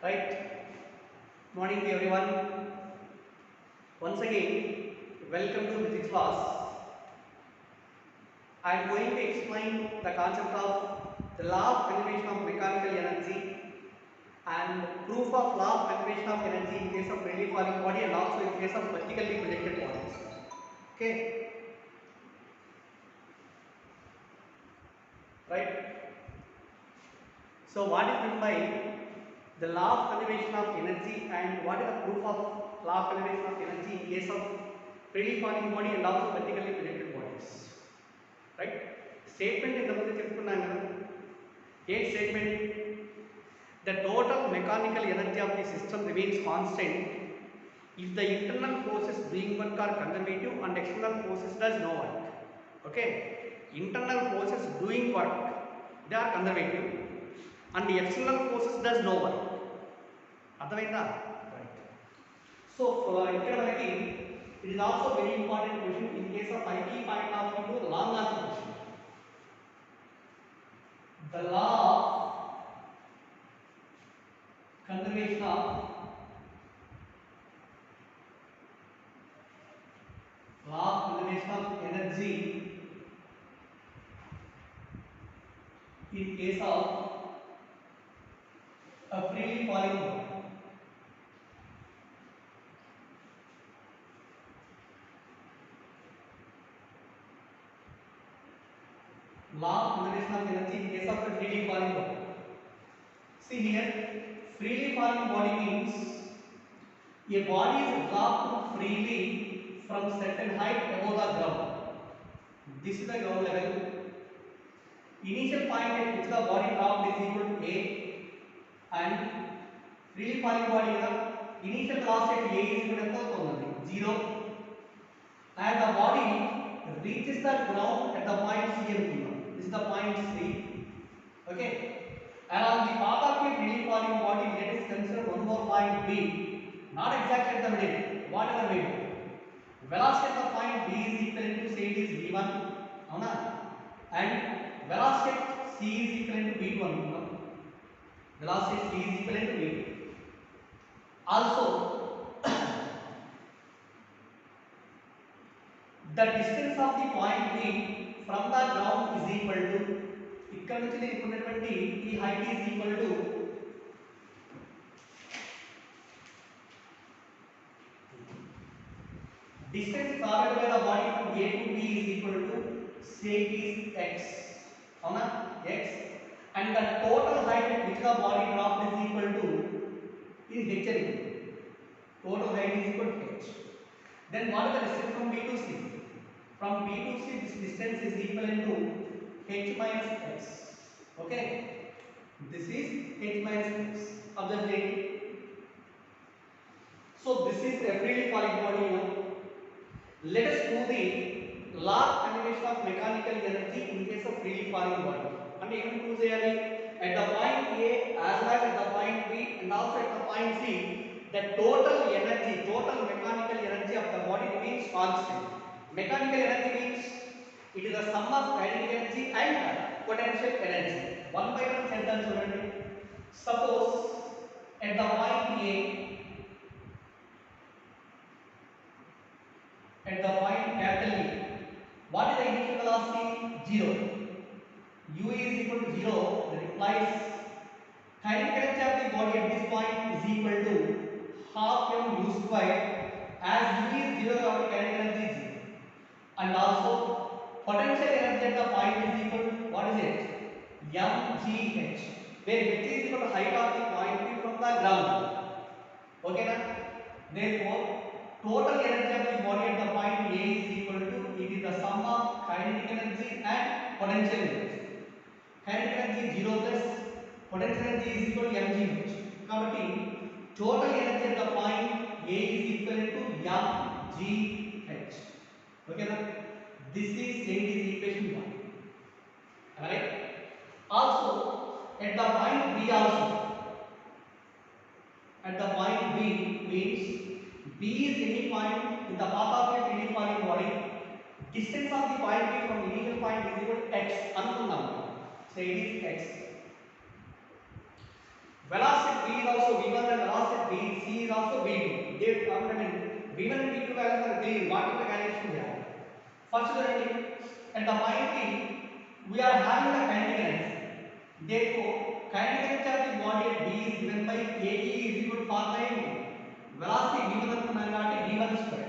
Right. Morning to everyone. Once again, welcome to physics class. I am going to explain the concept of the law of conservation of mechanical energy and proof of law of conservation of energy in case of freely falling body and also in case of vertically projected bodies. Okay. Right. So what is meant by the law of conservation of energy and what is the proof of law of conservation of energy in case of freely falling body and also vertically projected bodies? Right? Statement in the book చెప్పుకున్నాను కదా. ఏ statement? The total mechanical energy of the system remains constant if the internal forces doing work are conservative and external forces does no work. Okay? Internal forces doing work, they are conservative and the external forces does no work. అర్థమైందా? Right. So ఇక్కడ మనకి it is also very important question in case of IT point of view, long answer question. The law of conservation of energy in case of a freely falling body. Law of conservation of energy in case of a freely falling body. See here, freely falling body means a body is dropped freely from certain height above the ground. This is the ground level. Initial point at which the body dropped is equal to A, and freely falling body initial velocity at A is equal to 0, and the body reaches the ground at the point C and P. This is the point C. Okay. And on the path of a freely falling body, let us consider one more point B. Not exactly at the middle, whatever we do. Velocity at the point B is equal to, say it is V1, and velocity at C is equal to V2. Velocity at C is equal to V2. Also, the distance of the point B from the ground is equal to, ఇక్కడ నుంచి దీనికి ఉన్నటువంటి ఈ height is equal to distance traveled by the body from A to B is equal to, say it is x, అవునా, x, and the total height at which the body dropped is equal to is h again. Total height is equal to h. Then what is the distance from B to C? From B to C, this distance is equal to h minus x. Okay, this is h minus x. Observe it. So this is a freely falling body now. Let us do the law of conservation of mechanical energy in case of freely falling body. And even prove cheyali at the point A as well as at the point B and also at the point C, the total energy, total mechanical energy of the body remains constant. Mechanical energy means it is the sum of kinetic energy and potential energy. One by one sentence chudandi. Suppose at the point A, at the point capital E, what is the initial velocity? 0. U is equal to 0. That implies kinetic energy of the body at this point is equal to half m u square, as u is 0 our kinetic energy is 0. And also potential energy at the point is equal to, what is it? mgh, where h is equal to height of the point P from the ground. Okay na? Therefore total energy of the body at the point A is equal to, it is the sum of kinetic energy and potential energy. Kinetic energy 0 plus potential energy is equal to mgh. Kabatti total energy at the point A is equal to mgh. Okay na? This is equation 1. Alright. Also at the point B also, at the point B means B is any point in the path of a freely falling body. Distance of the point B from initial point is equal to x. Say it is x. velocity v is also v1 and velocity c is also v2. They I mean v1 and v2 values are clear. What is the calculation here? First చూడండి, at the point P we are having the kinetic energy. Therefore kinetic energy of the body at B is given by Ke is equal to formula ఏంటి? Velocity v1 అనుకున్నాం కాబట్టి v1 square.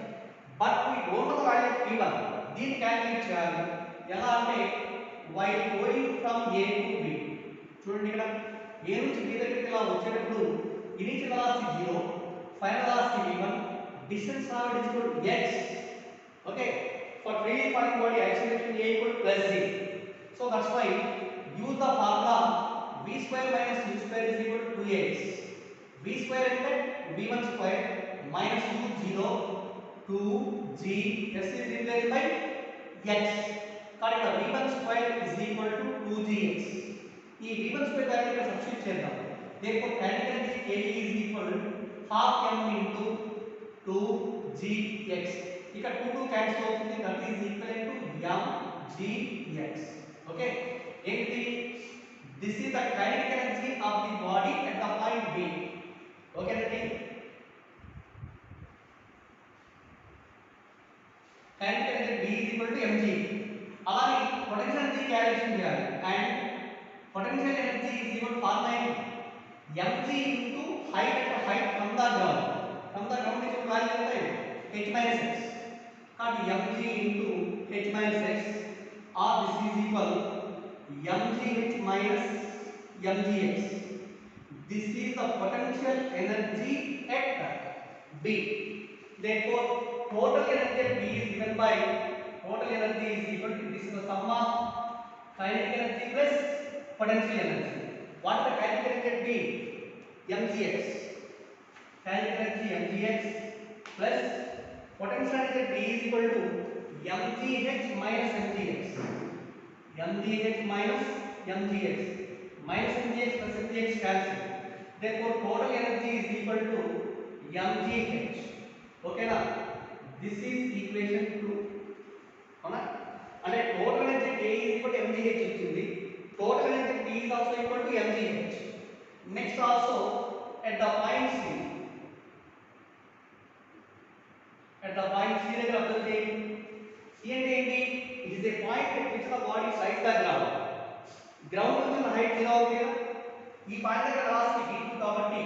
But we don't know the value of v1. దీన్ని calculate చేయాలి. ఎలా అంటే while going from A to B. చూడండి ఇక్కడ A నుంచి B దగ్గరికి ఇలా వచ్చేటప్పుడు initial velocity 0, final velocity v1, distance traveled is equal to x. Okay, for freely falling body acceleration A equal to plus g. So that's why use the formula v square minus u square is equal to 2x. V square అంటే v1 square minus u 0 2g s is replaced by x. కాబట్టి ఇక్కడ v1 square is equal to 2gx. ఈ v1 square value ఇక్కడ substitute చేద్దాం. therefore kinetic energy Ke is equal to half m into 2gx. ఇక్కడ 2 cancel అవుతుంది, that is equal to mgx. okay, ఏంటి? this is the kinetic energy of the body at the point B. okay నండి, kinetic energy B is equal to mg. అలాగే potential energy calculation చేయాలి, and potential energy is equal to formula mg into height from the ground. From the ground is value ఎంత? h minus x. కాబట్టి mg into h minus x, or this is equal mgh minus mgx. This is the potential energy at B. Therefore total energy at B is given by total energy is equal to, this is the sum of kinetic energy plus potential energy. What is the kinetic energy at B? mgx. Kinetic energy mgx plus potential energy at B is equal to mgh minus mgx. mgh minus mgx. Minus mgx plus mgx cancel. Therefore total energy is equal to mgh. okay na? This is equation 2. అవునా? అంటే total energy K is equal to mgh ఇచ్చింది. Total energy P is also equal to mgh. Next also at the point C. At the point C దగ్గర observe చేయండి. C అంటే ఏంటి? It is a point at which the body strikes the ground. Ground నుంచి ఉన్న height 0 అవుతుంది కదా. ఈ point దగ్గర velocity v2 కాబట్టి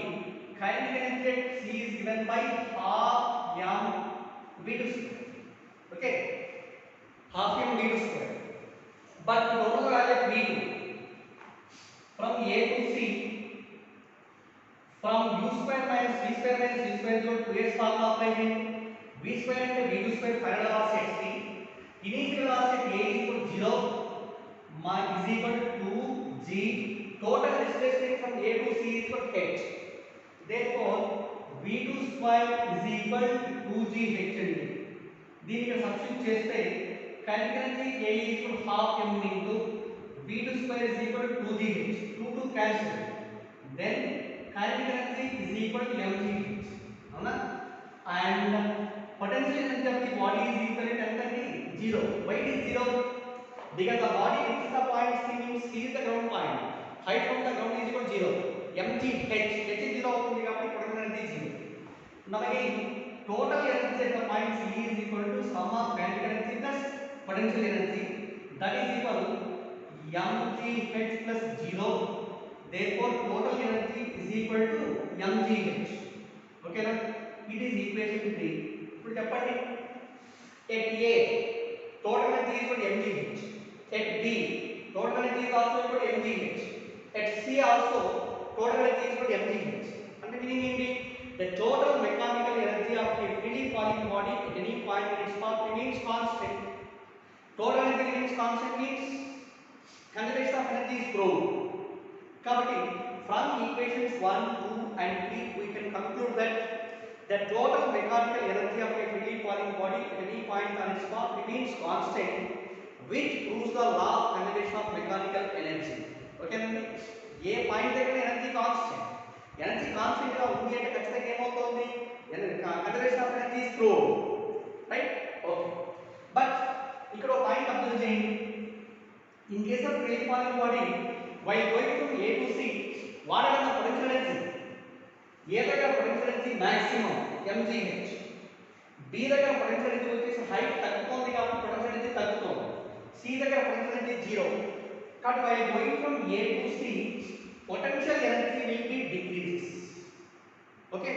kinetic energy at C is given by half m v2 square. okay, half m v2 square. But we don't know the value of v2. From A to C, from u square minus v square minus u square equal to 2x formula apply చేయండి. v square అంటే v2 square final velocity at C. Initial velocity A is equal to 0 is equal to 2g. Total displacement from A to C is equal to h. Therefore v2 square is equal to 2gh అండి. దీనికి substitute చేస్తే kinetic energy K is equal to half m into v2 square is equal to 2gh. 2 cancel. Then kinetic energy is equal to mgh. అవునా? And potential energy of the body is equal to ఎంతండి? 0. Why it is 0? Because the body reaches the point C means C is the ground point. Height from the ground is equal to 0. mgh, h is 0 అవుతుంది కాబట్టి potential energy is 0. Now again total energy at the point C is equal to sum of kinetic energy plus potential energy, that is equal to mgh plus 0. Therefore total energy is equal to mgh. okay na? It is equation 3. ఇప్పుడు చెప్పండి, at A total energy is equal to mgh. At B total energy is also equal to mgh. At C also total energy is equal to mgh. అంటే meaning ఏంటి? The total mechanical energy of a freely falling body at any point in its path remains constant. Total energy remains constant means conservation of energy is proved. కాబట్టి from equations 1, 2 and 3 we can conclude that the total mechanical energy of a freely falling body at any point on its path remains constant, which proves the law of conservation of mechanical energy. okay నండి, ఏ point దగ్గర energy constant, energy constant గా ఉంది అంటే ఖచ్చితంగా ఏమవుతుంది? Conservation of energy is proved, right? Okay, but ఇక్కడ ఒక point observe చేయండి. In case of free falling body while going from A to C whatever the potential energy, A దగ్గర potential energy maximum mgh, B దగ్గర potential energy వచ్చేసి height తగ్గుతోంది కాబట్టి potential energy తగ్గుతోంది, C దగ్గర potential energy 0. కాబట్టి while going from A to C, potential energy will be decreases. Okay,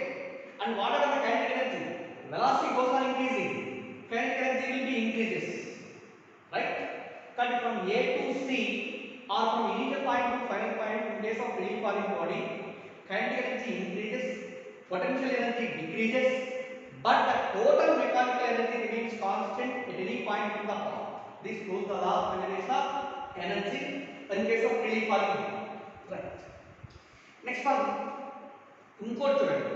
and whatever the kinetic energy, velocity goes on increasing, kinetic energy will be increases, right? Cut from A to C or from initial point to final point in case of free falling body, kinetic energy increases, potential energy decreases, but the total mechanical energy remains constant at any point in the path. This proves the law of conservation of energy in case of free falling body, right? Next one, input చూడండి.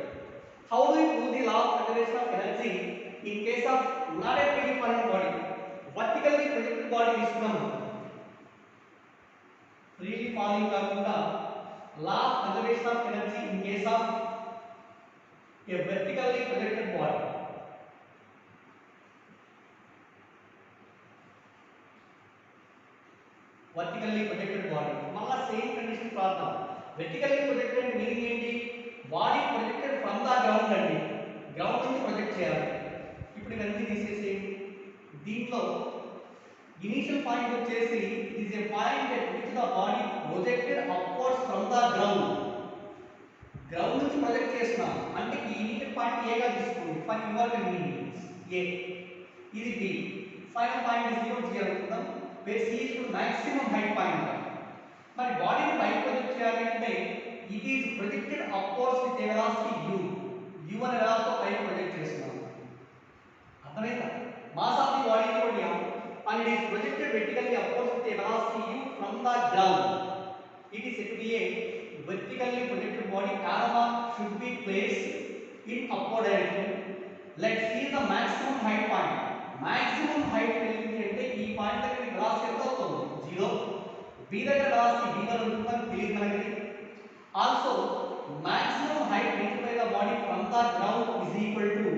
How do we prove the law of conservation of energy in case of not a free falling body? Vertically projected body తీసుకున్నాము, freely falling కాకుండా law of conservation of energy in case of a vertically projected body. Vertically projected body మళ్ళా same condition problem. vertically projected meaning ఏంటి? Body projected from the ground అండి, ground నుంచి project చేయాలి. ఇప్పుడు ఇవన్నీ తీసేసేయండి. దీంట్లో ఇనిషియల్ పాయింట్ వచ్చేసి it is a point at which the body projected upwards from the ground. Ground నుంచి ప్రొజెక్ట్ చేస్తున్నాం అంటే ఈ ఇనిషియల్ పాయింట్ ఏ గా తీసుకోండి ఫర్ యువర్ కన్వీనియన్స్, ఏ. ఇది బి, ఫైనల్ పాయింట్ ఇస్ 0 0 అనుకుందాం, where C is to maximum height point. మరి బాడీని పైకి ప్రొజెక్ట్ చేయాలి అంటే it is projected upwards with a velocity u, u అనే వెలాసిటీతో పైకి ప్రొజెక్ట్ చేస్తున్నాం. అర్థమైందా? Mass of the body is equal to m and it is projected vertically upwards with a velocity u from the ground. It is said to be a vertically projected body. Arrow mark should be placed in upward direction. Let's see the maximum height point. Maximum height తెలిసింది అంటే ఈ point దగ్గర velocity ఎంత అవుతుంది? 0. b దగ్గర velocity v1 ఉంటుందని తెలియదు మనకి. Also maximum height reached by the body from the ground is equal to,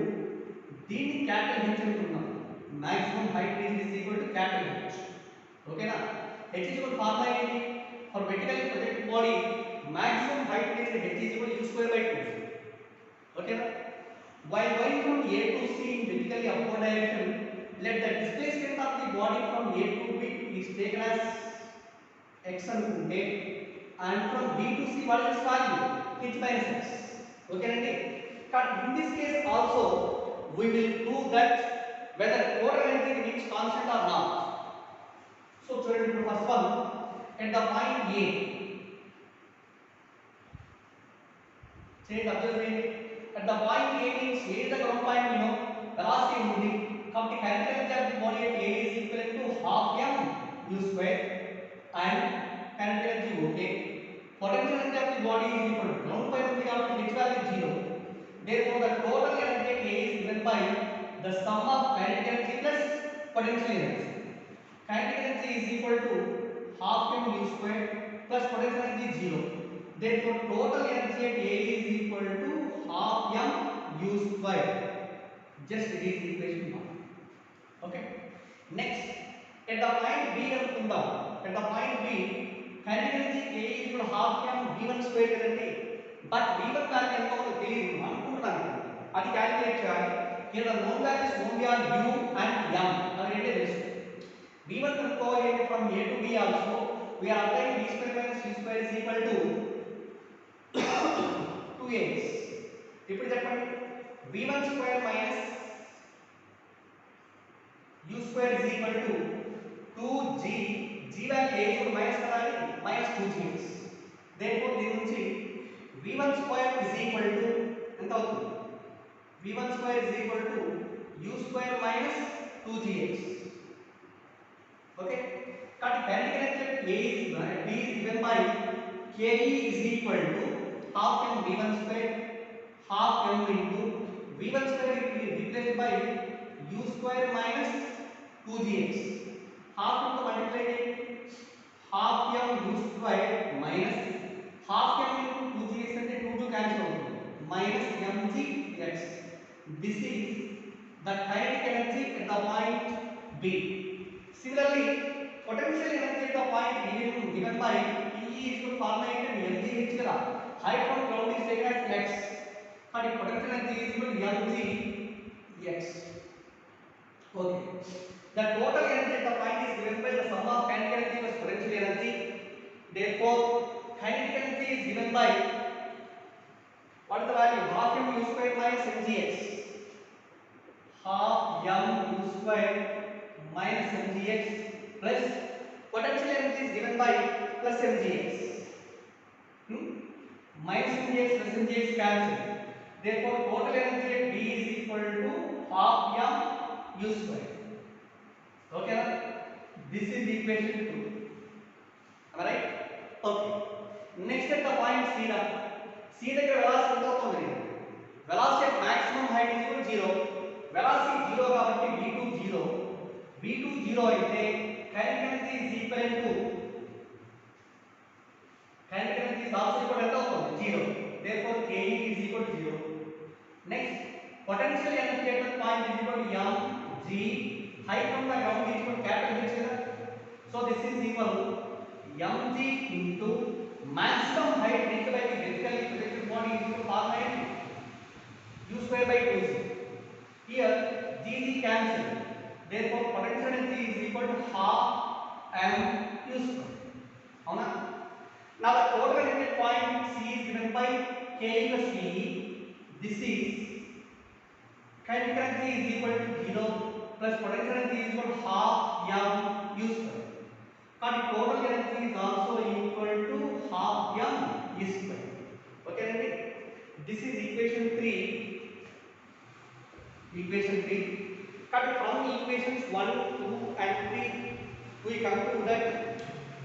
దీన్ని క్యాపిటల్ h అనుకుంటున్నాం. maximum height reached is equal to capital H. ఓకేనా? h is equal to formula ఏంటి? for vertically projected body maximum height reached h is equal to u square by 2. ఓకేనా? while going from A to C in vertically upward direction, let the displacement of the body from A to B is taken as x అనుకుంటే, and from B to C what is its value? h minus x. ఓకేనండి? but in this case also we will prove that whether total energy remains constant or not. So children, the first one at the point A, say the observation at the point A means A is the ground point, you know, velocity undi kabatti kinetic energy of the body at A is equal to half m u square and kinetic energy okay. Potential energy of the body is equal to ground point undi kabatti h value is 0. Therefore the total energy at A is given by the sum of kinetic energy plus potential energy. Kinetic energy is equal to half m u square plus potential energy 0. Therefore total energy at A is equal to half m u square. Just it is equation 1. Okay. Next at the point B అనుకుందాం. At the point B kinetic energy A is equal to half m v1 square కదండి. But v1 value ఎంత ఉందో తెలియదు అనుకుంటున్నాను, అది calculate చేయాలి. Here the known values only are u and m. అవి రెండే తెలుసు. v1 కనుక్కోవాలి అంటే from A to B also we are applying b square minus c square is equal to 2a's. ఇప్పుడు చెప్పండి v1 square minus u square is equal to 2g, g value a is minus కదా minus 2g's. therefore దీని నుంచి v1 square is equal to ఎంత అవుతుంది? v1 square is equal to u square minus 2gx. okay, కాబట్టి kinetic energy B is given by ke is equal to half m v1 square, half m into v1 square is replaced by u square minus 2gx. half into multiply half m u square minus half m into 2gx అంటే 2 cancel అవుతుంది minus mgx. this is the kinetic energy at the point B. Similarly potential energy at the point B is given by P PE is equal to formula ఏంటంటే mgh కదా. Height from ground is taken as x. కానీ potential energy is equal to mgx. Okay. The total energy at the point is given by the sum of kinetic energy plus potential energy. Therefore, kinetic energy is given by what is the value? Half m u square minus mgx. Half m u square minus mgx plus potential energy is given by plus mgx. Minus mgx plus mgx cancel. Therefore, total energy at B is equal to half m u square. Okay, this is equation 2. Am I right? Okay. Next at the point C. C దగ్గర velocity ఎంత అవుతుంది? Velocity at maximum height is equal to 0. Velocity 0 కాబట్టి v2 0. v2 0 అయితే kinetic energy is equal to kinetic energy is also equal to ఎంత అవుతుంది? 0. Therefore Ke is equal to 0. Next, potential energy at the point is equal to m g. Height from the ground is equal to capital H. So this is equal to mg into maximum height reached by the vertically projected body is equal to formula u square by 2z. Here g cancel. Therefore potential energy is equal to half m u square. Avuna? Now the total energy point C is given by K plus P. This is kinetic energy is equal to 0 plus potential energy is equal to half m u square. But total energy is also equal to half m u square. Okay, Randy? This is equation 3. Equation 3. Cut from equations 1, 2 and 3, we conclude that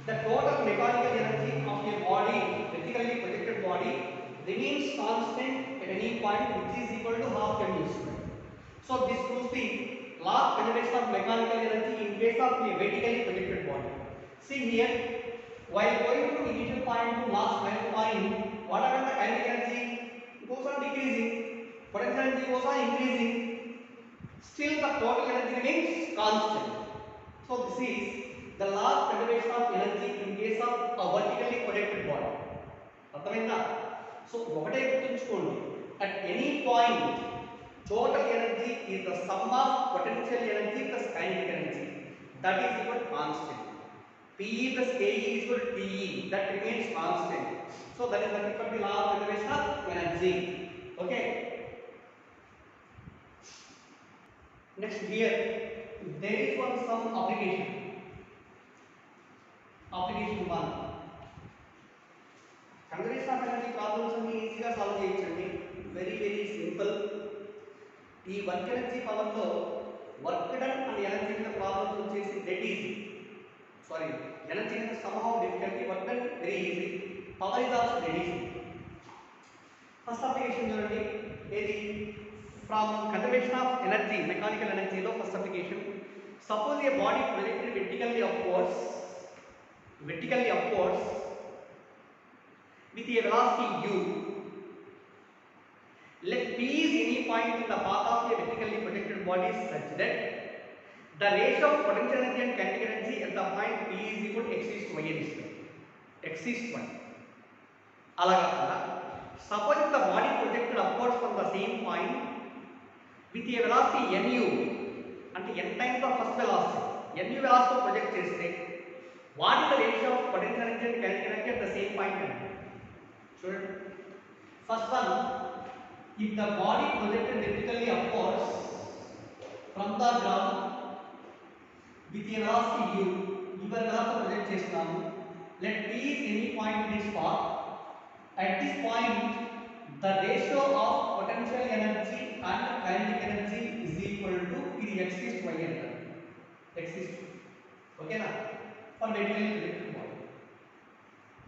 the total mechanical energy of a body, vertically projected body, remains constant at any point, which is equal to half m u square. So this proves the law of conservation of mechanical energy in case of a vertically projected body. See here, while going from initial point to last final point, whatever the kinetic energy goes on decreasing, potential energy goes on increasing, still the total energy remains constant. So this is the law of conservation of energy in case of a vertically projected body. అర్థమైందా? So ఒకటే గుర్తుంచుకోండి, at any point total energy is the sum of potential energy plus kinetic energy, that is equal to constant. PE plus KE is equal to TE, that remains constant. So that is nothing but the law of conservation of energy. Okay. Next here, there is one some application. Application 1. Conservation of energy problems are easy గా solve చేయొచ్చండి. Very simple. ఈ work energy power లో work done and energy మీద problems వచ్చేసి dead easy. Sorry, energy is somehow difficulty, but then very easy. Power is also very easy. First application చూడండి, ఏది from conservation of energy, mechanical energy లో first application. Suppose a body projected vertically upwards with a velocity u. Let P is any point in the path of a vertically projected body such that the ratio of potential energy and kinetic energy at the point P is equal to x is to y is x is to y. అలాగా కాకుండా suppose the body projected upwards from the same point with a velocity nu, అంటే n times the first velocity, nu velocity project చేస్తే what is the ratio of potential energy and kinetic energy at the same point? చూడండి, first one, if the body projected vertically upwards from the ground with a velocity u, ఇవర్ velocity project చేస్తున్నాము, let P is any point in this path. At this point the ratio of potential energy and kinetic energy is equal to ఇది x is to y అంటారు, x is to, ఓకేనా, for vertically projected body.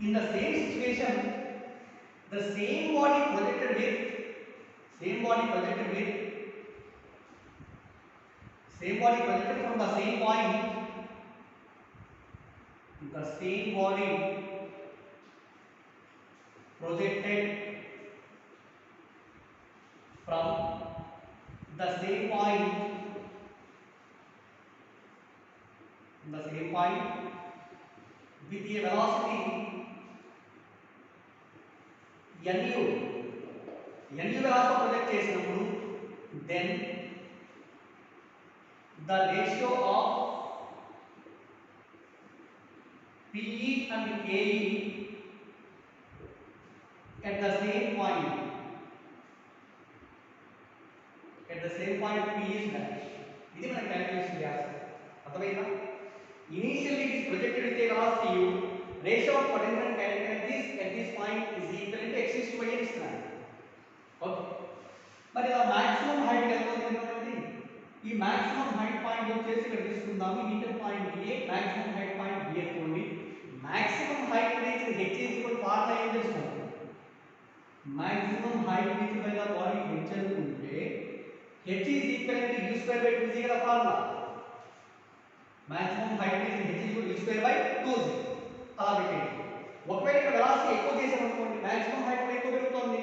In the same situation, the same body projected with same body projected from the same point, the same body projected from the same point with a velocity NU velocity project చేసినప్పుడు then the ratio of PE and KE at the same point P is dash. ఇది మనం calculation చేయాలి. అర్థమైందా? Initially it is projected with a velocity u. Ratio of potential and kinetic energies at this point is equal to x is to y అని ఇస్తున్నాను. Okay. మరి ఆ maximum height ఎంత అవుతుంది? ఈ మాక్సిమం హైట్ పాయింట్ వచ్చేసి ఇక్కడ తీసుకుందాము. Initial point A, maximum height point B అనుకోండి. Maximum height reach h is equal to formula ఏం తెలుసుకోండి. Maximum height reach by the body h అనుకుంటే h is equal to u square by 2g కదా formula. Maximum height reach h is equal to u square by 2g. అలా పెట్టండి. ఒకవేళ ఇక్కడ velocity ఎక్కువ చేసాం అనుకోండి, మాక్సిమం హైట్ కూడా ఎక్కువ పెరుగుతుంది.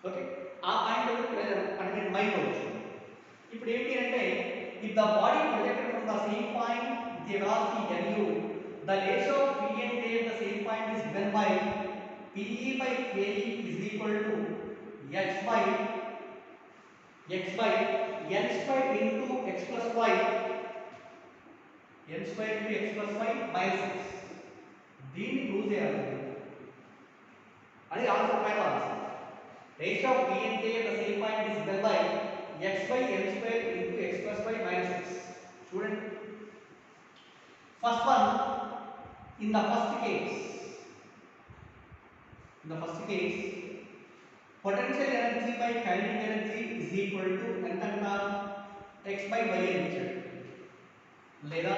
ఓకే, ఆ పాయింట్ అంటే మైండ్ వచ్చు. ఇప్పుడు ఏంటి అంటే if the body projected from the same point with a velocity nu, the ratio of P and K at the same point is given by PE by KE is equal to x by n square into x plus y, n square into x plus y minus x. దీన్ని prove చేయాలి. అది answer final answer. Ratio of P and K at the same point is given by x by n square into x plus y minus x. Student, first one, in the first case, potential energy by kinetic energy is equal to ఎంత x by y అని ఇచ్చాడు. లేదా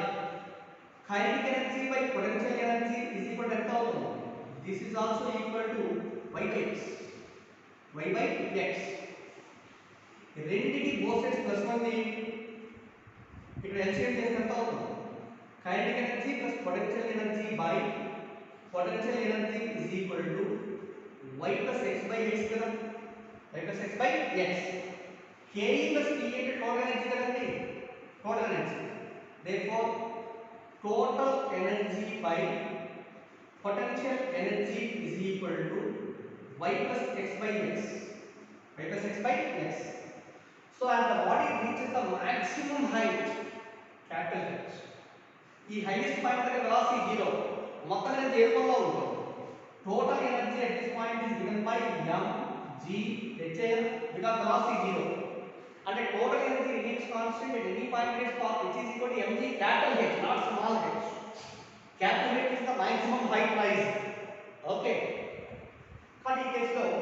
kinetic energy by potential energy is equal to ఎంత అవుతుంది? This is also equal to y by x. రెండింటికి both sides plus ఉంది. ఇక్కడ LCM చేస్తే ఎంత అవుతుంది? kinetic energy plus potential energy by potential energy is equal to y plus x by x కదా. y plus x by x. ke plus p అంటే total energy కదండి, total energy. therefore total energy by potential energy is equal to y plus x by x. So as the body reaches the maximum height, capital H, ఈ highest point దగ్గర velocity 0, మొత్తం energy ఏ రూపంలో ఉంటుంది? Total energy at this point is given by mg hL because velocity 0. అంటే total energy remains constant at any point in its path, which is equal to mg capital H, not small h. Capital H is the maximum height rise. Okay. But in case of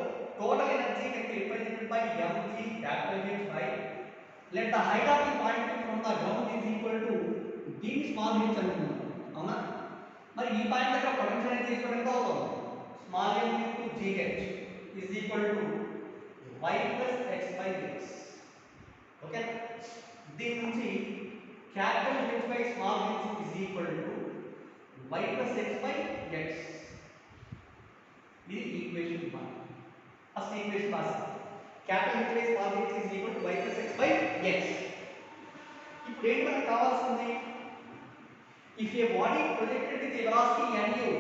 total energy can be represented by mg capital H by, let the height of the point from the ground is equal to d small h అనుకుందాం. అవునా? మరి ఈ point దగ్గర potential energy ఎంత అవుతుంది? Small m into gh is equal to y plus x by x. Okay, దీని నుంచి capital H by small h is equal to y plus x by x. ఇది ఈక్వేషన్ 1. ఫస్ట్ ఈక్వేషన్ రాసి capital H by small h is equal to y plus x by x. ఇప్పుడు ఏంటి మనకు కావాల్సింది? if a body projected with a velocity nu,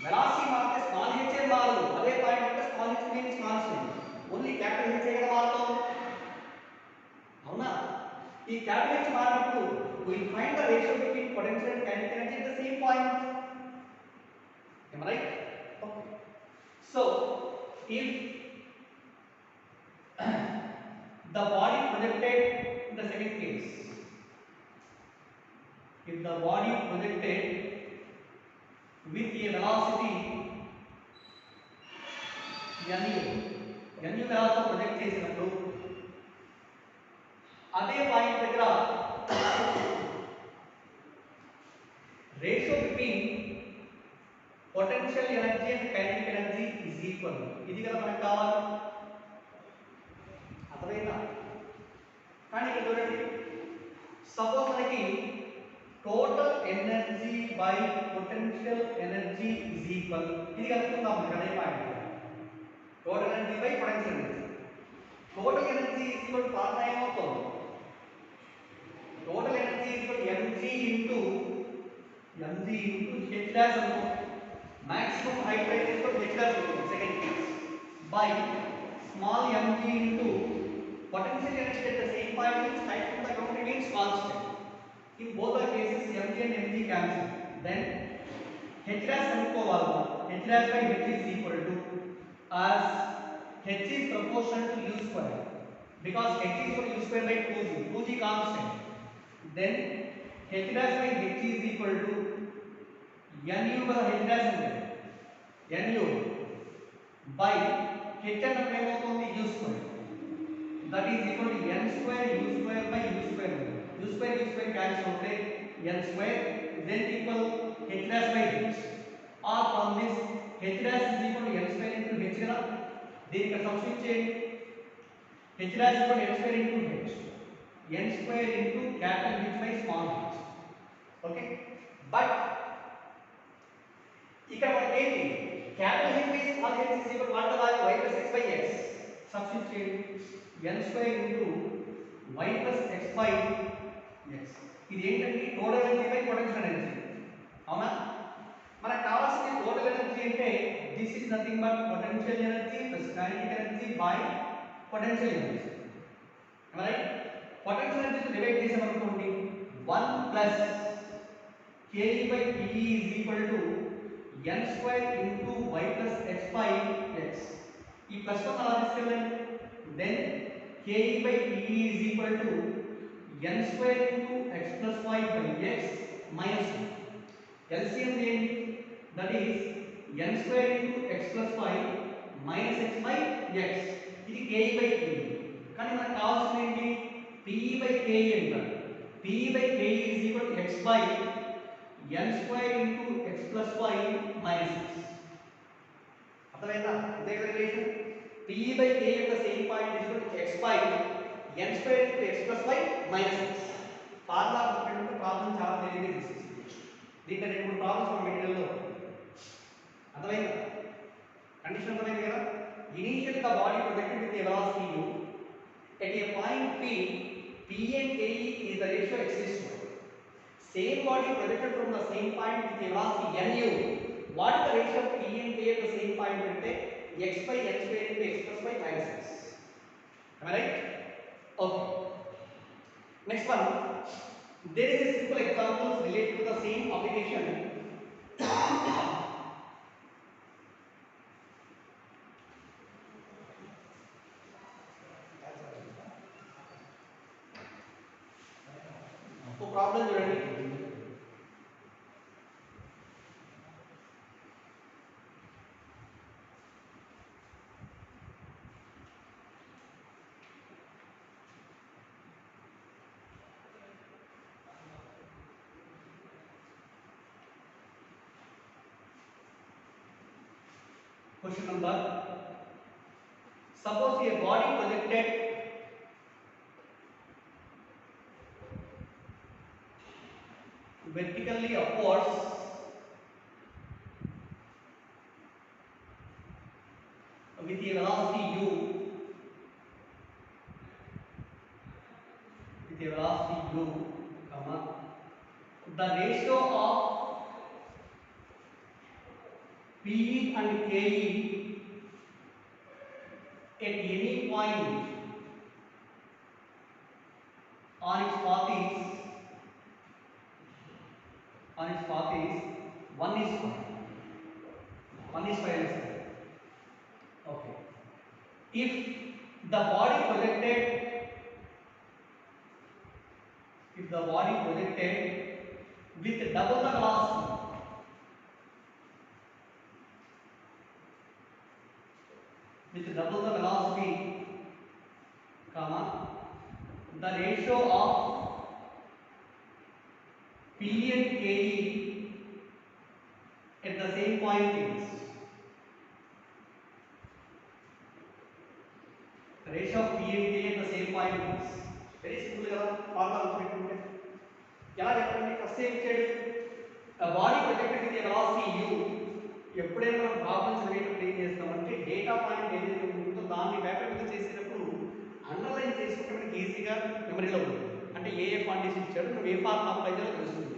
velocity మారితే small h ఏ మారదు, అదే point అంటే small h remains constant, only capital H ఏ కదా మారుతుంది. అవునా? ఈ క్యాపిటల్ H మారినప్పుడు we will find the ratio between potential and kinetic energy at the same point. Am I right? Okay. So if the body projected in the second case, if the body projected with a velocity nu velocity project చేసినప్పుడు అదే point దగ్గర ratio between potential energy and kinetic energy is equal. ఇది కదా మనకు కావాలి. అర్థమైందా? కానీ ఇక్కడ చూడండి, సపోజ్ మనకి total energy by potential energy is equal, ఇది కనుక్కుందాం మనకి అదే point. Total energy by potential energy, total energy is equal to formula ఏమవుతుంది? Total energy is equal to mg into h dash అనుకో. maximum height by is equal to h dash second case by small mg into potential energy at the same point means height from the ground remains constant. In both the cases mg and mg cancel. Then h dash కనుక్కోవాలి. h dash by h is equal to as h is proportional to u square because h is equal to u square by 2g constant. Then h dash by h is equal to nu కదా h dash అంటే nu by h అన్నప్పుడు ఏమవుతుంది u square that is equal to n square u square by u square cancel అవుతే n square then equal h dash by h or from this h dash is equal to n square into h కదా దీనికి substitute చేయండి h dash is equal to n square into h n square into capital H by small h. Okay, but ఇక్కడ మనకి ఏంటి capital H by small h is equal to what the value y plus x by x substitute చేయండి n square into y plus x by x. ఇది ఏంటంటే total energy by potential energy. అవునా, మనకు కావాల్సిన total energy అంటే this is nothing but potential energy plus kinetic energy by potential energy. Right, potential energy divide చేసామనుకోండి 1 plus ke by pe is equal to n square into y plus x by x. ఈ plus తో అలా తీసుకెళ్ళండి. then ke by pe is equal to n square into x plus y by x minus 1. LCM ఏంటి, that is n square into x plus y minus x by x. ఇది ke by pe కానీ మనకు కావాల్సింది ఏంటి pe by ke అంటారు. pe by ke is equal to x by n square into x plus y minus x. అర్థమైందా? ఇదే కదా relation. p by k యొక్క same point is equal to x by n square into x plus y minus x. Formula అంటే problem చాలా తేలిగ్గా తీసేసింది. దీంట్లో రెండు మూడు ప్రాబ్లమ్స్ మన మెటీరియల్లో. అర్థమైందా? కండిషన్ అర్థమైంది కదా. Initial the body projected with a velocity u at a point p and ke is the ratio x is to y. Same body projected from the same point with a velocity nu. What is the ratio of p and k at the same point అంటే x by n square into x plus y minus x. Am I right? Okay. Next one. There is a simple examples related to the same application. So problem చూడండి. Question number, suppose a body projected vertically upwards with a velocity u, comma, the ratio of PE and KE at any point on its path is 1:5. Okay. If the body projected with double the velocity, comma, the ratio of P and KE at the same point is very simple కదా. Formula అనుకుంటే ఎలా చెప్పండి. First ఏం ఇచ్చాడు, body projected with a velocity u. ఎప్పుడైనా మనం problems related ఏం చేస్తామంటే డేటా పాయింట్ ఏదైతే ఉంటుందో దాన్ని వ్యాపకం చేసేటప్పుడు అండర్లైన్ చేసుకుంటే మనకి ఈజీగా మెమరీలో ఉంటుంది. అంటే ఏ కాండిషన్ ఇచ్చాడు, నువ్వు ఏ ఫార్ములా అప్లై చేయాలో తెలుస్తుంది.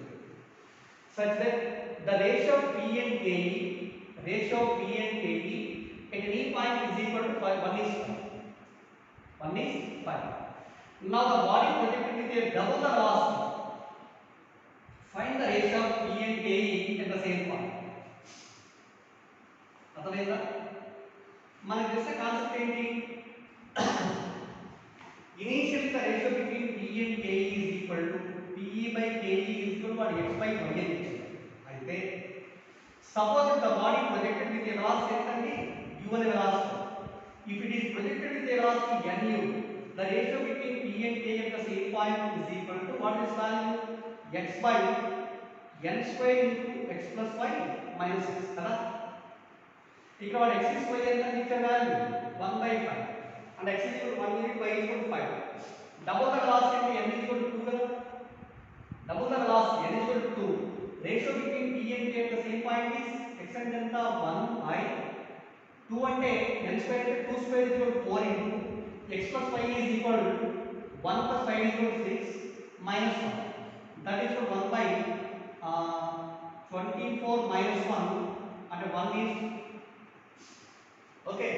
Such that the ratio of P and KE ratio of P and KE at any point is equal to 5. 1 is 5. 1 is 5. Now the body projected with a double the velocity. Find the ratio of P and KE at the same point. అర్థమైందా? మనకు తెలిసిన concept ఏంటి? Initially the ratio between P and KE is equal to PE by KE is equal to x by y అని ఇచ్చారు. అయితే suppose if the body projected with a velocity ఎంతండి? u అనే velocity. If it is projected with a velocity nu, the ratio between P and K at the same point is equal to what is value? X by n square into x plus y minus x కదా. ఇక్కడ వాడు x is y ఎంత ఇచ్చారు value 1 by 5 and x is equal to 1 unit, y is equal to 5. Double the velocity అంటే n is equal to 2 కదా. Double the velocity n is equal to 2. Ratio between P and K at the same point is x అంటే ఎంత 1 by 2 అంటే n square అంటే 2 square is equal to 4 into x plus y is equal to 1 plus 5 is equal to 6 minus 1. That is equal to 1 by 24 minus 1 and 1 is okay.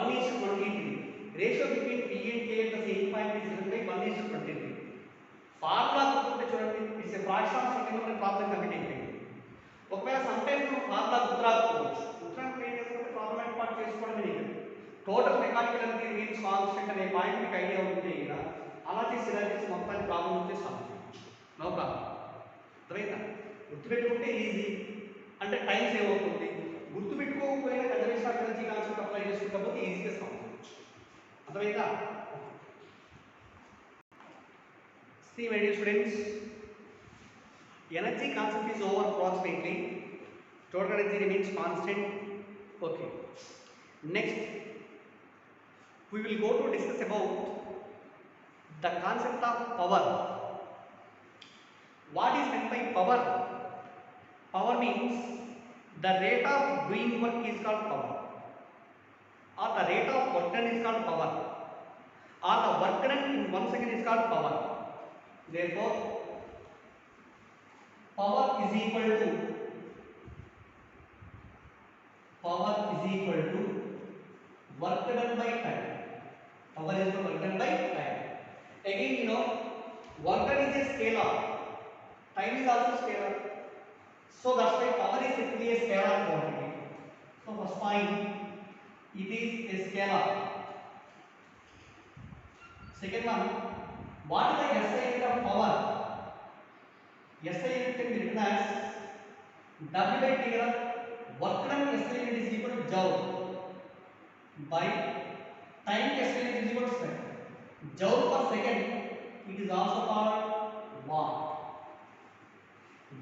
1 is to 23. Ratio between P and K at the same point is given by 1 is to 23. Formula గుర్తుంటే చూడండి, it's a fraction of second అనే problem complete అయిపోయింది. ఒకవేళ some times formula గుర్తురాకపోవచ్చు, గుర్తురాకపోతే ఏం చేసుకుంటే problematic part చేసుకోవడం అనేది total mechanical energy means constant అనే పాయింట్ మీకు ఐడియా ఉంటే కదా అలా చేసి ఇలా చేసి మొత్తాన్ని ప్రాబ్లం వచ్చే సాల్వ్ చేయొచ్చు. No problem. అర్థమైందా? గుర్తుపెట్టుకుంటే ఈజీ, అంటే టైం సేవ్ అవుతుంది. గుర్తుపెట్టుకోకపోయినా conservation of energy concept apply చేసుకుంటే ఈజీగా సాల్వ్ చేయొచ్చు. అర్థమైందా? See my dear students, energy concept is over approximately, total energy remains constant. Okay, next we will go to discuss about the concept of power. What is meant by power? Power means the rate of doing work is called power, or the rate of work done is called power, or the work done in 1 second is called power. Therefore power is equal to work done by time. Power is equal to work done by time. Again, you know, work done is a scalar, time is also scalar, so that's why power is simply a scalar quantity. So first point, it is a scalar. Second one, what is the SI unit of power? SI unit can be written as W by T. Work done SI unit is equal to joule by time SI unit is equal to second. Joule per second, it is also called watt.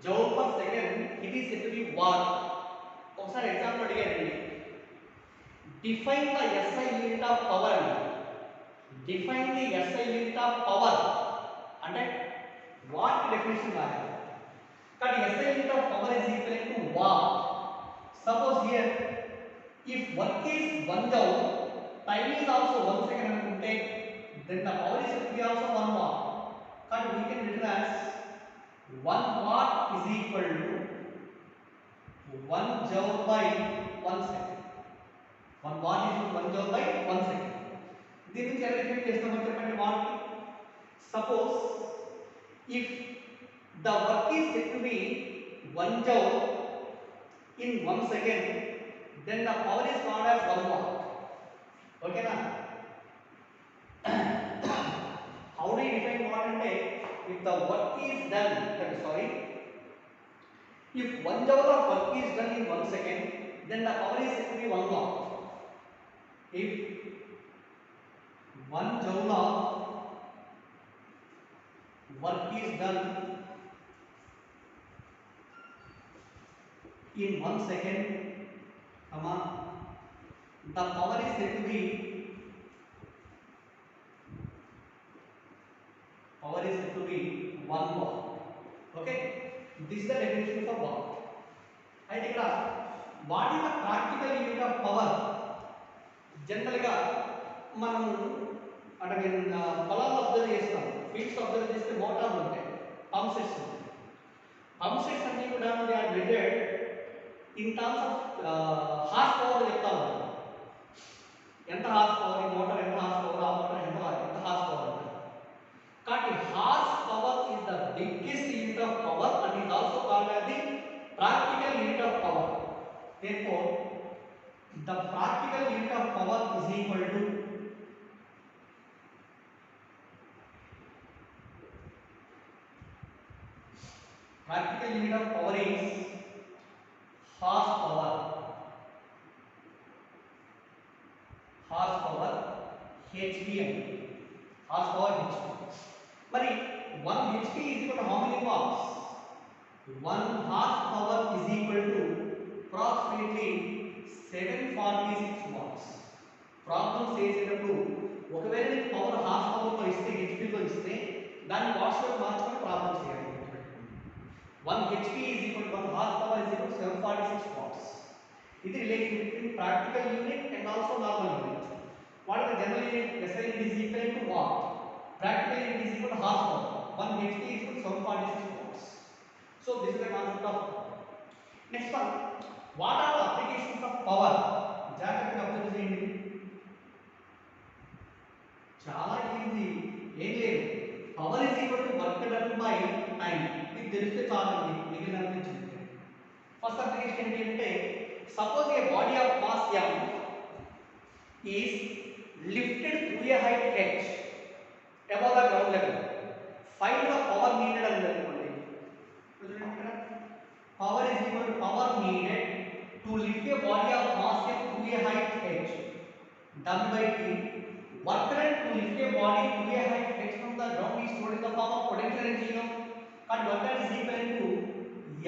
Joule per second, it is said to be watt. ఒకసారి example అడిగారండి, define the SI unit of power. Define the SI unit of power అంటే what definition రాయాలి. కానీ SI unit of power is equal to watt. Suppose here if work is 1 joule, time is also 1 second అనుకుంటే then the power is said to be also 1 watt. కానీ we can write as 1 watt is equal to 1 joule by 1 second. 1 watt is equal to 1 joule by 1 second. దీని నుంచి ఎలా define చేస్తామో చెప్పండి. What suppose if the work is said to be 1 joule in 1 second, then the power is called as 1 watt. ఓకేనా? How do you define what అంటే if the work is done, if 1 joule of work is done in 1 second, then the power is said to be 1 watt. If 1 joule of work is done in 1 second, the power is said to be 1 watt. Okay, this is the definition for watt. అయితే ఇక్కడ what is the practical unit of power? General గా మనం అంటే మీరు పొలాల్లో observe చేస్తాం, fields observe చేస్తే మోటార్లు ఉంటాయి, పంప్ సెట్స్ ఉంటాయి. పంప్ సెట్స్ అన్ని కూడా they are measured in terms of horse power చెప్తాను. ఎంత హార్స్ పవర్ ఈ మోటార్, ఎంత హార్స్ పవర్ ఆ మోటార్, ఎంత హార్స్ పవర్ అంటారు. కాబట్టి horse power is the biggest unit of power and is also called as the practical unit of power. Therefore, the practical unit of power is equal to practical unit of power is horsepower. Horsepower HP and horsepower HP. మరి 1 HP is equal to how many watts? 1 horsepower is equal to approximately 746 watts. Problem చేసేటప్పుడు ఒకవేళ నీకు power horse power తో ఇస్తే HP తో ఇస్తే దాన్ని watts లో మార్చుకొని ప్రాబ్లం చేయాలి. 1 HP is equal to 1 horsepower is equal to 746 watts. ఇది relation between practical unit and also normal unit. What is the general unit? SI unit is equal to watt. Practical unit is equal to horsepower. 1 HP is equal to 746 watts. So this is the concept of power. Next one, what are the applications of power? జాగ్రత్తగా observe చేయండి. చాలా easy, ఏం లేదు. Power is equal to work done by time. మీకు తెలిస్తే చాలండి, మిగిలిన చెప్తే. ఫస్ట్ అప్లికేషన్ ఏంటి అంటే, suppose A body of mass m is lifted through a height h above the ground level. Find the power needed అని అనుకోండి. Power is equal to power needed to lift a body of mass m through a height h done by t. Work done to lift a body through a height h from the ground is stored in the form of potential energy. And work done is equal to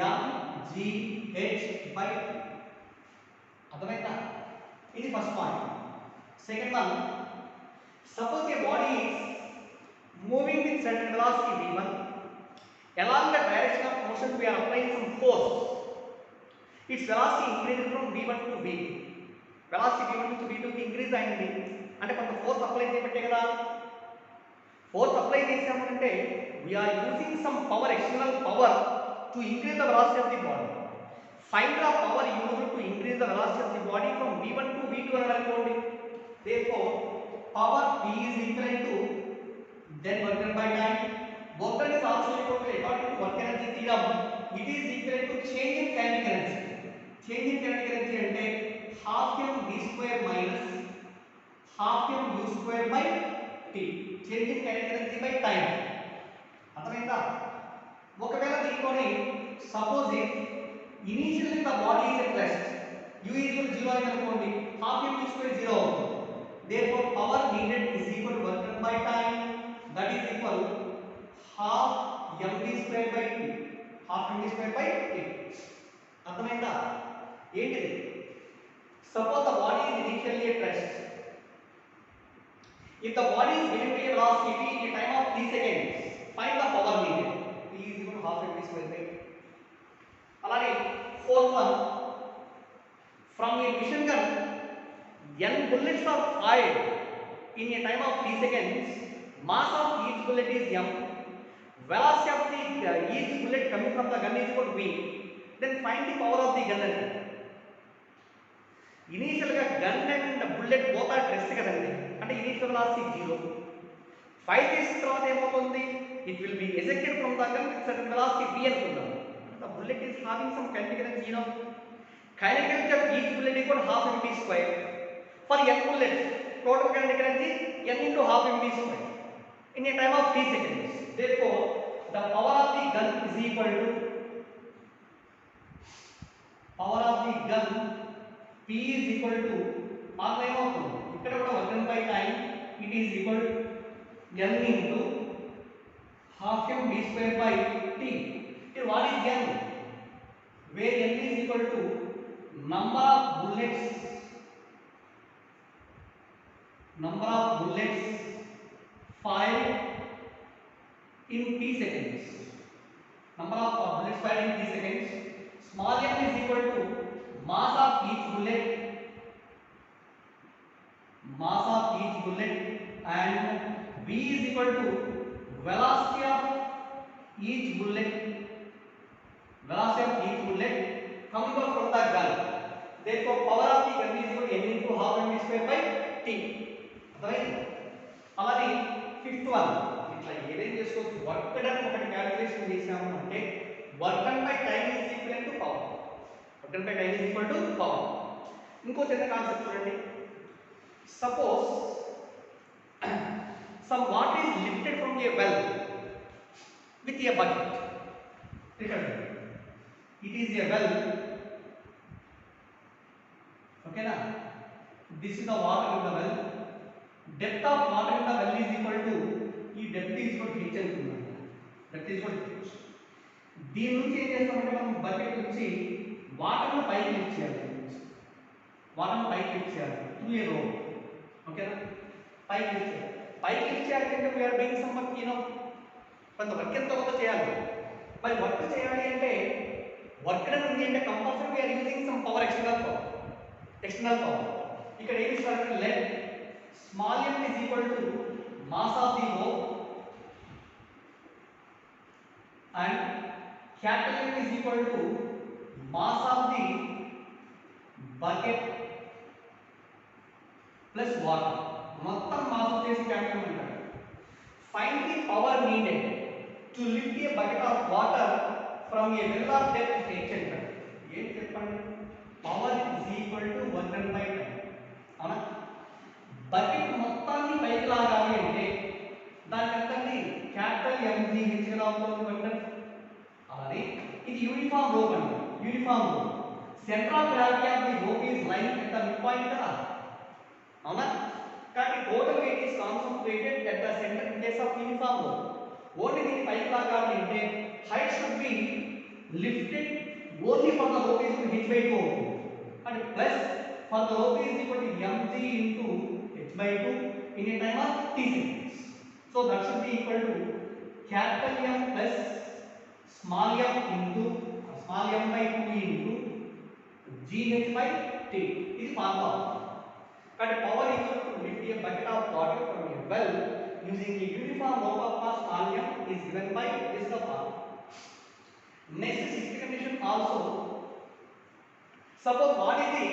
mgh by t. అర్థమైందా? ఇది first point. Second one, suppose a body is moving with certain velocity v1 along the direction of motion we are applying some force. Its velocity increases from v1 to v2. Velocity v1 నుంచి v2 కి increase అయింది అంటే కొంత force apply చేయబట్టే కదా. Force apply చేసామంటే we are using some power, external power to increase the velocity of the body. Find the power used to increase the velocity of the body from v1 to v2 అని అనుకోండి. Therefore, power P is equal to then work done by time. Work done is also equal to, according to work energy theorem, it is equal to change in kinetic energy. Change in kinetic energy అంటే half m v square minus half m u square by t. Change in kinetic energy by time. అర్థమైందా? ఒకవేళ దీనిలోని suppose initially the body is at rest, u is equal to 0 అని అనుకోండి, half m v square 0 అవుతుంది. Therefore, power needed is equal to work done by time, that is equal half mv square by t. Half mv square by t. అర్థమైందా? ఏంటిది? Suppose the body is initially at rest. If the body is given to a velocity in a time of 3 seconds, find the power needed. P is equal to half mv square by t. అలాగే fourth one, from a machine gun n bullets are fired in a time of 3 seconds. Mass of each bullet is m. Velocity of the each bullet coming from the gun is equal to v. Then find the power of the gun. Initial గా gun and bullet both are rest కదండి, అంటే initial velocity 0. Fire చేసిన తర్వాత ఏమవుతుంది? It will be ejected from the gun with certain velocity v అనుకుందాం. The bullet is having some kinetic energy, kinetic energy of each bullet equal to half mv square. For n bullets, total kinetic energy n into half mv square in a time of 3 seconds. Therefore, the power of the gun is equal to power of the gun P is equal to ఇక్కడ కూడా work done by time, it is equal to n into half mv square by t. Here what is n? Where n is equal to number of bullets fired in t seconds. Number of bullets fired in t seconds. Small m is equal to mass of each bullet and v is equal to velocity of each bullet coming out from the gun. Therefore power of the gun is equal to m into half mv square by t. అర్థమైంది? అలాగే fifth one ఇట్లా ఏదేం చేసుకోవచ్చు. Work done ఒకటి calculation చేసాము అంటే work done by time is equal to power. Work done by time is equal to power. ఇంకో చిన్న concept చూడండి. Suppose some water is lifted from a well with a bucket. It is a well. Okay na? This is the water in the well. Depth of water in the well is equal to depth is equal to h అనుకున్నాం. Depth is equal to h. దీని నుంచి ఏం చేస్తామంటే మనం bucket నుంచి water ను పైకి lift చేయాలి. వాటర్ ను పైకి లిఫ్ట్ చేయాలి త్రూ ఏ రోడ్. ఓకేనా? పైకి లిఫ్ట్ చేయాలి. పైకి లిఫ్ట్ చేయాలంటే we are doing some work, కొంత వర్క్ ఎంతో కొంత చేయాలి. మరి వర్క్ చేయాలి అంటే వర్క్ డన్ ఉంది అంటే compulsory we are using some power, external power. ఇక్కడ ఏమి ఇస్తారంటే let small m is equal to mass of the rope and capital M is equal to mass of the bucket plus water. మొత్తం mass వచ్చేసి capital అంటారు. Find the power needed to lift A bucket of water from A well of depth h అంటారు. ఏం చెప్పండి? Power is equal to work done by time. అవునా? Bucket మొత్తాన్ని పైకి లాగాలి అంటే దాని ఎంతండి? క్యాపిటల్ mgh గా అవుతుంది వర్క్ డన్. అలానే ఇది యూనిఫామ్ రోప్ అండి. Uniform rope centre of gravity of the rope is line at the mid point కదా. అవునా? కానీ total weight is concentrated at the centre in case of uniform rope. Only దీని పైకి లాగాలి అంటే height should be lifted only for the rope is equal to h by 2 అవుతుంది. And plus for the rope is equal to mg into h by 2 in a time of t seconds. So that should be equal to capital M plus small m into small m by 2 into gh by t. ఇది formula. But power equal to lift a bucket of water from a well using a uniform rope of mass small m is given by this formula. Next sixth condition also. Suppose what is the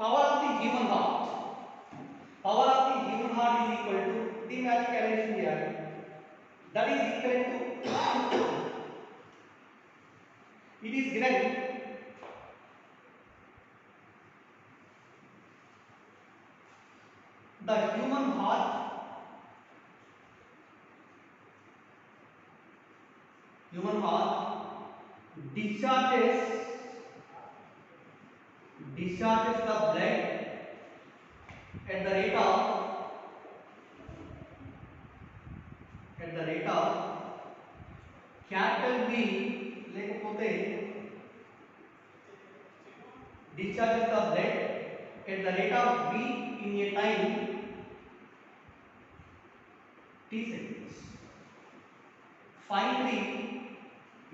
power of the human heart? Power of the human heart is equal to the value calculation here. That is equal to it is given the human heart discharges the blood at the rate of capital B లేకపోతే discharges the blood at the rate of B in a time t seconds. Find the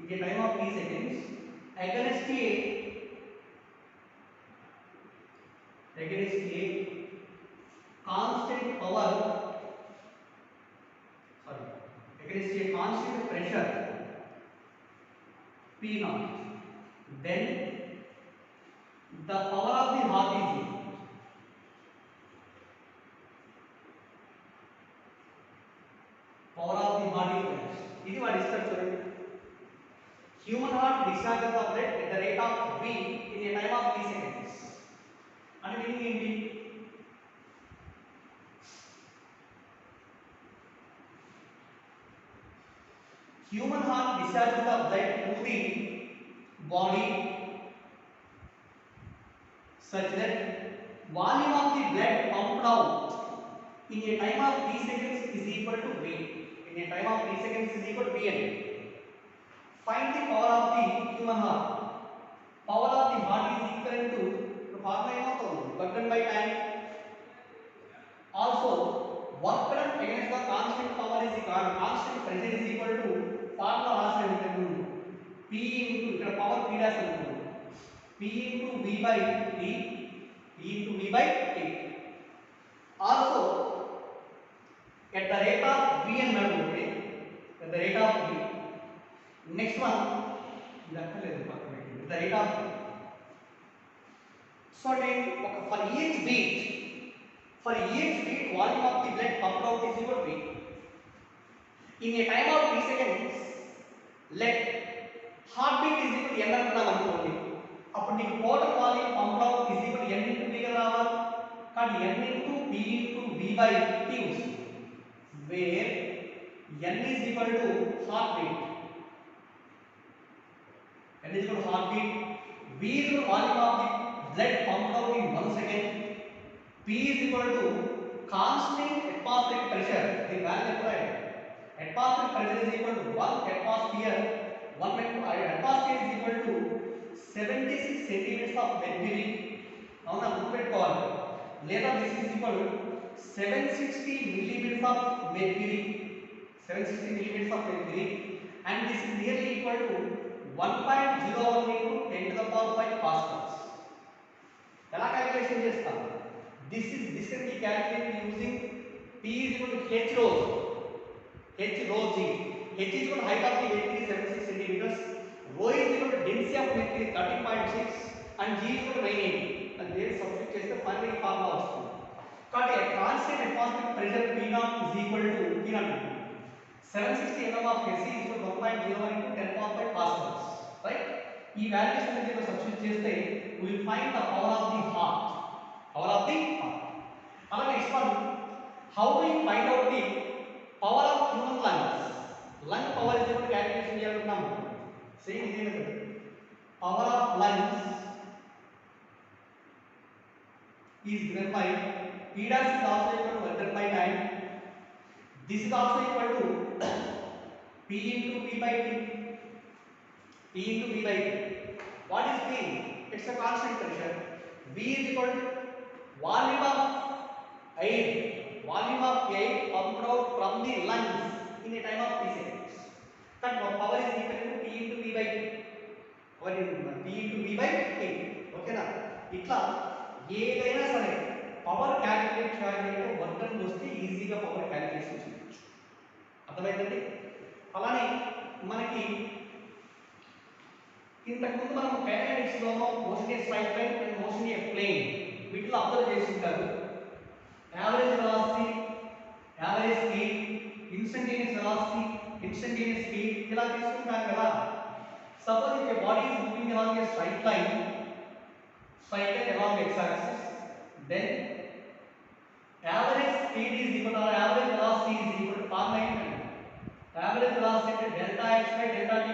in a time of t seconds against a constant power, against a constant pressure P naught. Then the power of the heart is equal. Power of the heart is equal. ఇది వాడి ఇస్తారు చూడండి. Human heart discharges the blood at the rate of V in a time of t seconds. అంటే meaning ఏంటి? Human heart discharges the blood through the body such that volume of the blood pumped out in a time of t seconds is equal to V. In a time of t seconds is equal to Vn. Find the power of the human heart. Power of the heart is equal to the formula ఏమవుతుంది? Work done by time. Also work done against the constant power is equal constant pressure is equal to formula రాసాను ఇంతకు ముందు. P into ఇక్కడ power P dash అనుకోండి. P into V by T. P into V by T. Also at the rate of V అన్నాడు. At the rate of V. Next one the rate of So for each beat volume of the blood pumped out is equal to in a time of 3 seconds let heartbeat is equal to n అనుకున్నాం అనుకోండి అప్పుడు నీకు total volume pumped out is equal to n into v కదా రావాలి కానీ n into p into v by t వస్తుంది where n is equal to heartbeat n is equal to heartbeat v is equal to volume of the blood pumped out in 1 second p is equal to constant atmospheric pressure the value applied atmospheric pressure is equal to 1 atmosphere 1 atmosphere is equal to 76 centimeters of mercury అవునా గుర్తుపెట్టుకోవాలి లేదా this is equal to 760 millimeters of mercury 760 millimeters of mercury and this is nearly equal to 1.01 into 10 to the power 5 pascals ఎలా calculation చేస్తాం this can be calculated using p is equal to h rho h rho g h is equal to height of the mercury 76 centimeters rho is equal to density of mercury 13.6 and g is equal to 980 and there substitute చేస్తే final ఈ formula వస్తుంది కాబట్టి a constant atmospheric pressure p naught is equal to p naught 760 mm of Hc is equal to 1.01 into 10 power 5 pascals right ఈ values ని దీనిలో substitute చేస్తే we will find the power of the heart అలాగే next one how do you find out the power of human lungs lung power is equal to calculation చేయాలనుకున్నాం same ఇదే method power of lungs is given by p dash is also equal to work done by time this is also equal to p into v by t p into v by t what is p it's a constant pressure v is equal to volume of air pumped out from the lungs in a time of 3 seconds that power is equal to p into v by t power is p into v by t okay na ఇట్లా ఏదైనా సరే power calculate చేయాలంటే work done వస్తే ఈజీగా power calculation చేయొచ్చు అర్థమైందండి అలానే మనకి ఇంతకుముందు మనం కైనెటిక్స్ లో motion a straight line and motion a plane వీటిలో అబ్జర్వ్ చేసి ఉంటారు average velocity average speed instantaneous velocity instantaneous speed ఇలా తీసుకుంటాం కదా suppose if a body is moving along a straight line along x axis then average speed is equal to average velocity is equal to formula average velocity delta x by delta t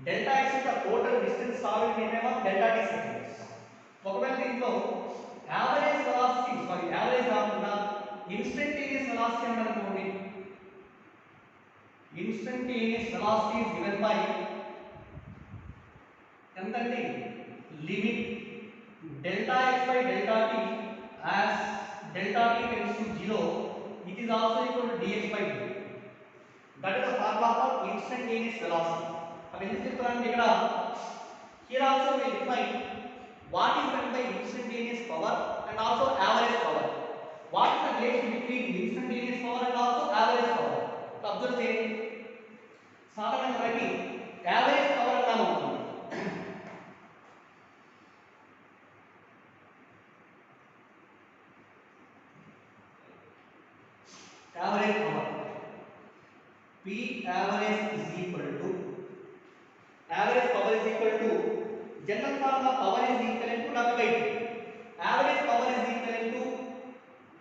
delta x is the total distance traveled in time of delta t seconds ఒకవేళ దీంట్లో average velocity average కాకుండా instantaneous velocity అనుకోండి instantaneous velocity is given by ఎంతండి limit delta x by delta t as delta t tends to 0 it is also equal to dx by dt that is the formula for instantaneous velocity अब ఎందుకు చెప్తానంటే ఇక్కడ here also we will define what is meant by instantaneous power and also average power what is the relation between instantaneous power and also average power observe చేయండి సాధారణంగా మనకి average power అన్నాము average power p average is equal to average power is equal to general formula power is equal to w by t average power is equal to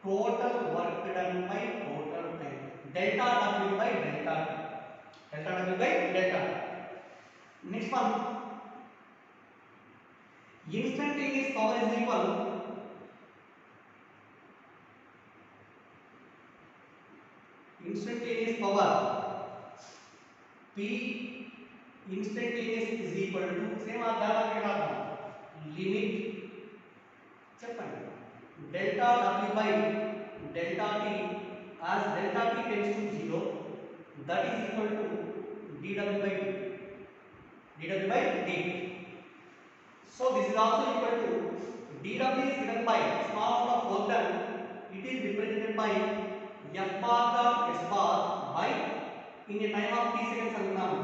total work done by total time delta w by delta t delta w by delta t next one instantaneous power is equal instantaneous power p instantaneous is equal to same ఆధారం ఇక్కడ limit చెప్పండి delta w by delta t as delta t tends to 0 that is equal to dw by dt so this is also equal to dw is given by small amount of work done it is represented by f bar dot s bar by in a time of t seconds అనుకున్నాము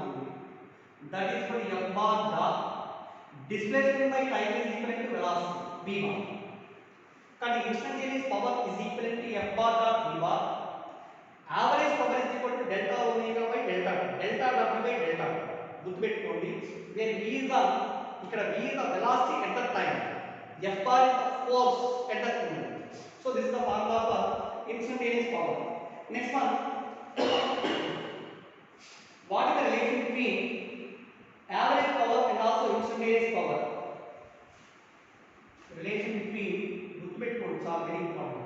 that is for f bar dot displacement by time is equal to velocity V bar. కానీ instantaneous power is equivalent to F bar dot V bar. Average power is equal to delta omega by delta T. Delta W by delta T. గుర్తుపెట్టుకోండి. Where V is the ఇక్కడ V is the velocity at that time. F bar is the force at that moment. So this is the formula for instantaneous power. Next one. What is the relation between average power and also instantaneous power? Relation between guర్తుపెట్టుకోండి చాలా very important.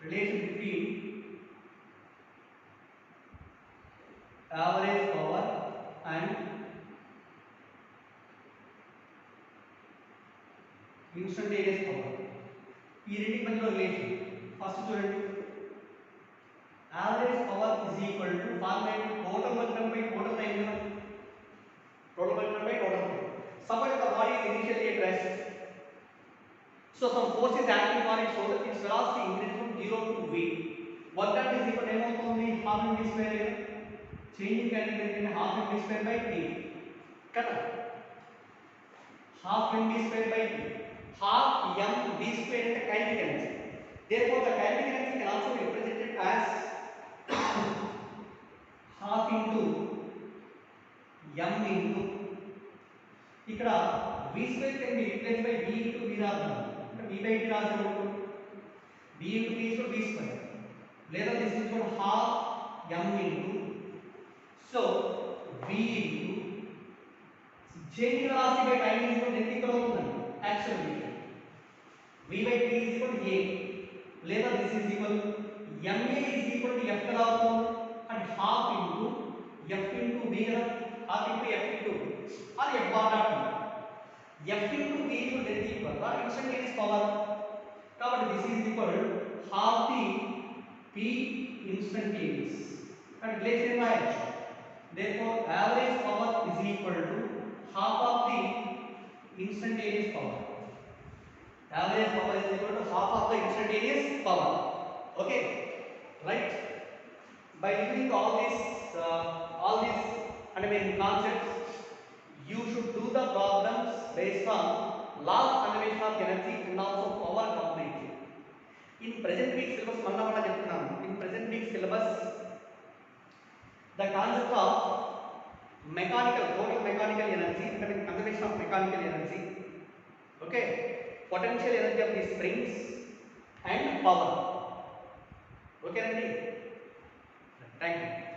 Relation between average power and instantaneous power. ఈ రెండింటి మధ్యలో relation first చూడండి. average power is equal to formula total work done by total time given. Total work done by total time. Suppose the body is initially at rest, so some force is acting on it so that its velocity increases from 0 to v. Work done is equal to ఏమవుతుంది half mv square. Changing candidate in half mv square by t. కదా half mv square by t. Half mv square అంటే kinetic energy. Therefore the kinetic energy can also be represented as half into m into ఇక్కడ v square can be replaced by v into v రాద్దాం. ఇక్కడ v by t రాసినప్పుడు v into v is equal to v square. లేదా this is equal to half m into so v into change velocity by time is equal to ఎంత ఇక్కడ అవుతుందండి actually v by t is equal to a లేదా this is equal ma is equal to f కదా అవుతుంది and half into f into v కదా half into f into or f bar dot t f into v is equal to ఎంత వల్ల instantaneous power కాబట్టి this is equal half the p instantaneous and relation రాయొచ్చు. Therefore average power is equal to half of the instantaneous power. Average power is equal to half of the instantaneous power. Okay, right? By using all these concepts, you should do the problems based on law of conservation of energy and also power completely. In present week syllabus malla చెప్తున్నాను. In present week syllabus the concept of total mechanical energy, I mean conservation of mechanical energy, okay, potential energy of the springs and power. Okay, Randy? Thank you.